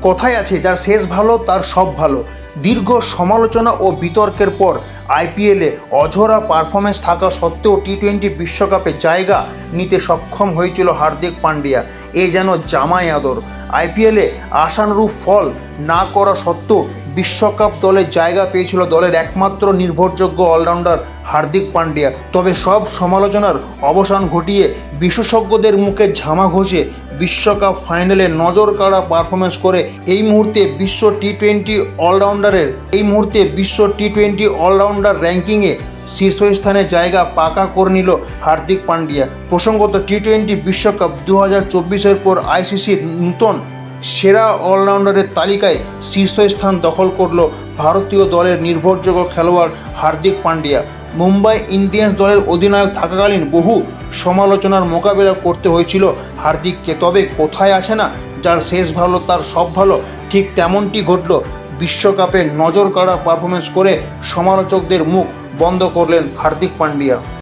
কথায় আছে যার শেষ ভালো তার সব ভালো। দীর্ঘ সমালোচনা ও বিতর্কের পর আইপিএলে অঝোরা পারফরমেন্স থাকা সত্ত্বেও টি-20 বিশ্বকাপে জায়গা নিতে সক্ষম হয়েছিল হার্দিক পান্ডিয়া। এ যেন জামাই আদর। আইপিএলে আশানুরূপ ফল না করা সত্ত্বেও বিশ্বকাপ দলে জায়গা পেয়েছিল দলের একমাত্র নির্ভরযোগ্য অলরাউন্ডার হার্দিক পান্ডিয়া। তবে সব সমালোচনার অবসান ঘটিয়ে বিশেষজ্ঞদের মুখে ঝামা ঘষে বিশ্বকাপ ফাইনালে নজর কাড়া পারফরমেন্স করে এই মুহূর্তে বিশ্ব টি-20 অলরাউন্ডার র্যাঙ্কিংয়ে শীর্ষস্থানে জায়গা পাকা করে নিল হার্দিক পান্ডিয়া। প্রসঙ্গত টি-20 বিশ্বকাপ 2024-এর পর আইসিসির নূতন সেরা অলরাউন্ডারের তালিকায় শীর্ষস্থান দখল করল ভারতীয় দলের নির্ভরযোগ্য খেলোয়াড় হার্দিক পান্ডিয়া। মুম্বাই ইন্ডিয়ান্স দলের অধিনায়ক থাকাকালীন বহু সমালোচনার মোকাবেলা করতে হয়েছিল হার্দিককে। তবে কোথায় আছে না যার শেষ ভালো তার সব ভালো, ঠিক তেমনটি ঘটল বিশ্বকাপে নজর কাড়া পারফরমেন্স করে সমালোচকদের মুখ বন্ধ করলেন হার্দিক পান্ডিয়া।